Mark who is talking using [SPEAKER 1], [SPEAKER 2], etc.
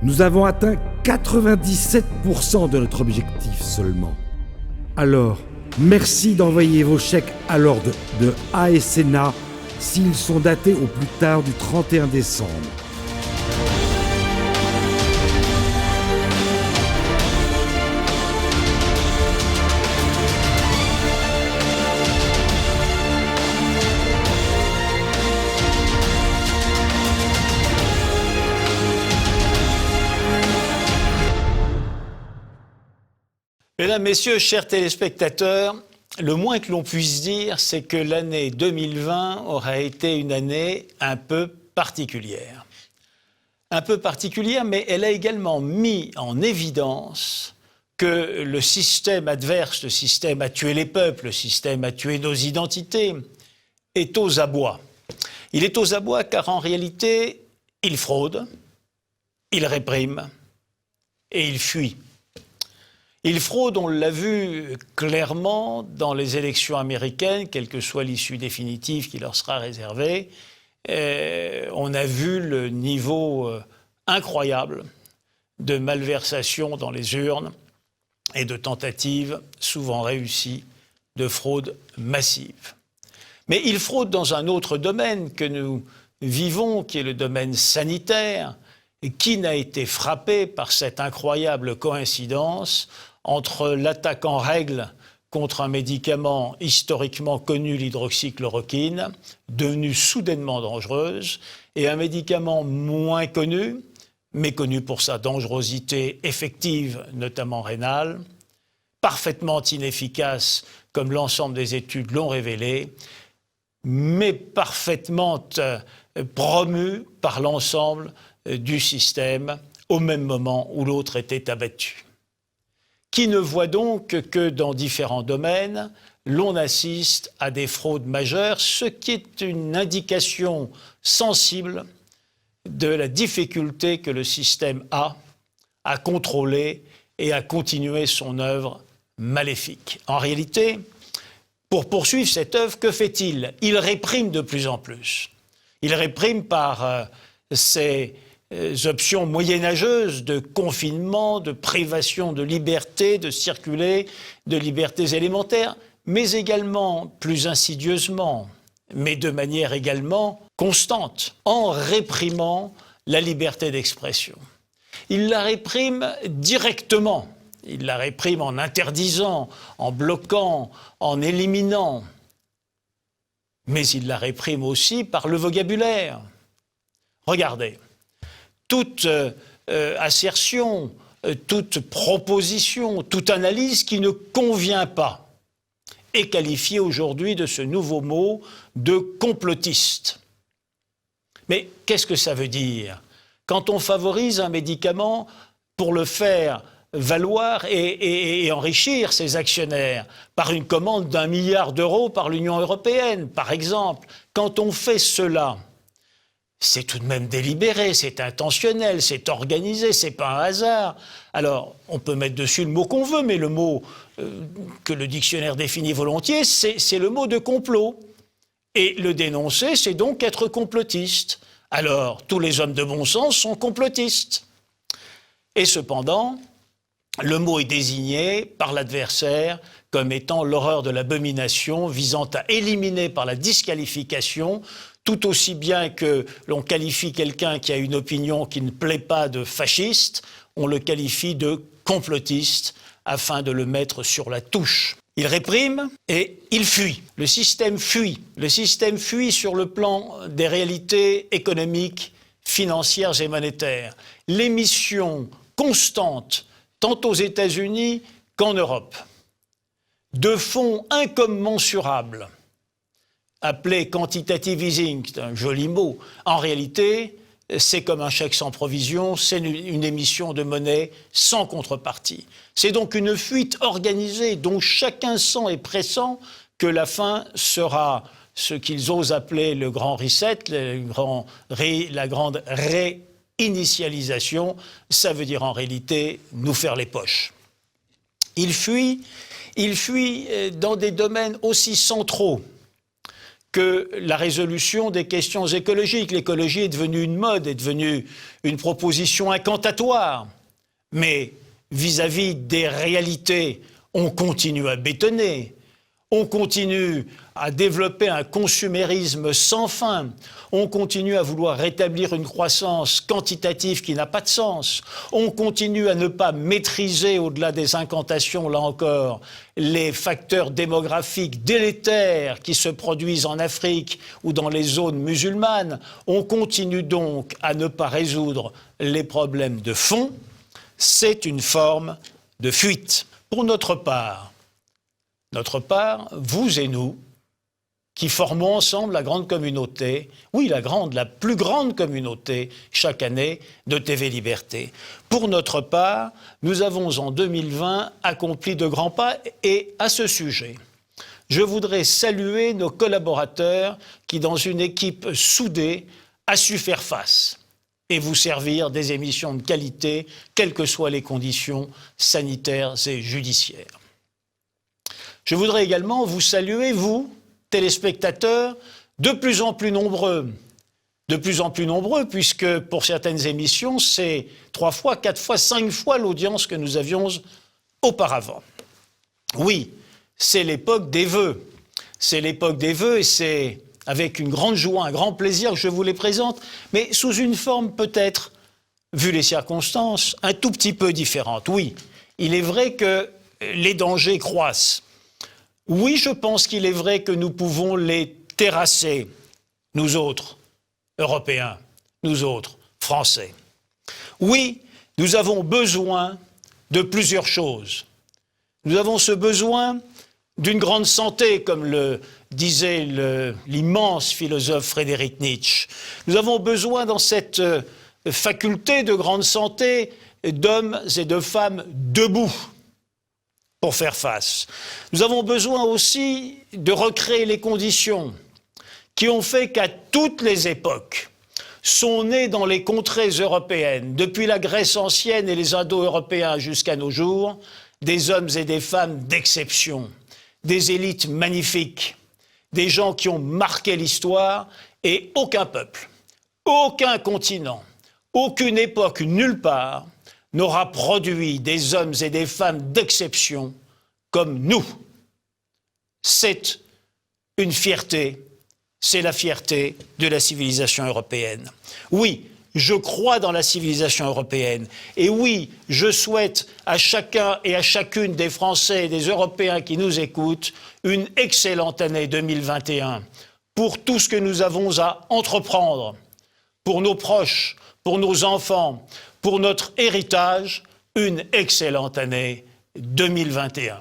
[SPEAKER 1] Nous avons atteint 97% de notre objectif seulement. Alors, merci d'envoyer vos chèques à l'ordre de ASNA s'ils sont datés au plus tard du 31 décembre.
[SPEAKER 2] Mesdames, Messieurs, chers téléspectateurs, le moins que l'on puisse dire, c'est que l'année 2020 aura été une année un peu particulière. Un peu particulière, mais elle a également mis en évidence que le système adverse, le système à tuer les peuples, le système à tuer nos identités, est aux abois. Il est aux abois car en réalité, il fraude, il réprime et il fuit. Il fraude, on l'a vu clairement dans les élections américaines, quelle que soit l'issue définitive qui leur sera réservée. On a vu le niveau incroyable de malversation dans les urnes et de tentatives, souvent réussies, de fraude massive. Mais il fraude dans un autre domaine que nous vivons, qui est le domaine sanitaire, et qui n'a été frappé par cette incroyable coïncidence entre l'attaque en règle contre un médicament historiquement connu, l'hydroxychloroquine, devenu soudainement dangereuse, et un médicament moins connu, mais connu pour sa dangerosité effective, notamment rénale, parfaitement inefficace, comme l'ensemble des études l'ont révélé, mais parfaitement promu par l'ensemble du système au même moment où l'autre était abattu. Qui ne voit donc que dans différents domaines, l'on assiste à des fraudes majeures, ce qui est une indication sensible de la difficulté que le système a à contrôler et à continuer son œuvre maléfique. En réalité, pour poursuivre cette œuvre, que fait-il? Il réprime de plus en plus. Il réprime par ses options moyenâgeuses de confinement, de privation de liberté, de circuler, de libertés élémentaires, mais également plus insidieusement, mais de manière également constante, en réprimant la liberté d'expression. Il la réprime directement, il la réprime en interdisant, en bloquant, en éliminant, mais il la réprime aussi par le vocabulaire. Regardez. Toute assertion, toute proposition, toute analyse qui ne convient pas est qualifiée aujourd'hui de ce nouveau mot de complotiste. Mais qu'est-ce que ça veut dire? Quand on favorise un médicament pour le faire valoir et enrichir ses actionnaires par une commande d'1 milliard d'euros par l'Union européenne, par exemple, quand on fait cela, c'est tout de même délibéré, c'est intentionnel, c'est organisé, c'est pas un hasard. Alors, on peut mettre dessus le mot qu'on veut, mais le mot que le dictionnaire définit volontiers, c'est le mot de complot. Et le dénoncer, c'est donc être complotiste. Alors, tous les hommes de bon sens sont complotistes. Et cependant, le mot est désigné par l'adversaire comme étant l'horreur de l'abomination visant à éliminer par la disqualification tout aussi bien que l'on qualifie quelqu'un qui a une opinion qui ne plaît pas de fasciste, on le qualifie de complotiste afin de le mettre sur la touche. Il réprime et il fuit. Le système fuit. Le système fuit sur le plan des réalités économiques, financières et monétaires. L'émission constante, tant aux États-Unis qu'en Europe, de fonds incommensurables, appelé quantitative easing, c'est un joli mot. En réalité, c'est comme un chèque sans provision, c'est une émission de monnaie sans contrepartie. C'est donc une fuite organisée dont chacun sent et pressent que la fin sera ce qu'ils osent appeler le grand reset, la grande réinitialisation. Ça veut dire en réalité nous faire les poches. Il fuit dans des domaines aussi centraux que la résolution des questions écologiques. L'écologie est devenue une mode, est devenue une proposition incantatoire. Mais vis-à-vis des réalités, on continue à bétonner, on continue à développer un consumérisme sans fin, on continue à vouloir rétablir une croissance quantitative qui n'a pas de sens, on continue à ne pas maîtriser, au-delà des incantations, là encore, les facteurs démographiques délétères qui se produisent en Afrique ou dans les zones musulmanes, on continue donc à ne pas résoudre les problèmes de fond. C'est une forme de fuite. Pour notre part, vous et nous, qui formons ensemble la grande communauté, oui, la plus grande communauté chaque année de TV Liberté. Pour notre part, nous avons en 2020 accompli de grands pas et à ce sujet, je voudrais saluer nos collaborateurs qui, dans une équipe soudée, a su faire face et vous servir des émissions de qualité, quelles que soient les conditions sanitaires et judiciaires. Je voudrais également vous saluer, vous, téléspectateurs, de plus en plus nombreux. De plus en plus nombreux, puisque pour certaines émissions, c'est 3 fois, 4 fois, 5 fois l'audience que nous avions auparavant. Oui, c'est l'époque des vœux. C'est l'époque des vœux et c'est avec une grande joie, un grand plaisir que je vous les présente, mais sous une forme peut-être, vu les circonstances, un tout petit peu différente. Oui, il est vrai que les dangers croissent. Oui, je pense qu'il est vrai que nous pouvons les terrasser, nous autres, Européens, nous autres, Français. Oui, nous avons besoin de plusieurs choses. Nous avons ce besoin d'une grande santé, comme le disait l'immense philosophe Friedrich Nietzsche. Nous avons besoin dans cette faculté de grande santé d'hommes et de femmes debout pour faire face. Nous avons besoin aussi de recréer les conditions qui ont fait qu'à toutes les époques sont nés dans les contrées européennes, depuis la Grèce ancienne et les Indo-Européens jusqu'à nos jours, des hommes et des femmes d'exception, des élites magnifiques, des gens qui ont marqué l'histoire et aucun peuple, aucun continent, aucune époque, nulle part, n'aura produit des hommes et des femmes d'exception comme nous. C'est une fierté, c'est la fierté de la civilisation européenne. Oui, je crois dans la civilisation européenne. Et oui, je souhaite à chacun et à chacune des Français et des Européens qui nous écoutent une excellente année 2021 pour tout ce que nous avons à entreprendre, pour nos proches, pour nos enfants, pour notre héritage, une excellente année 2021.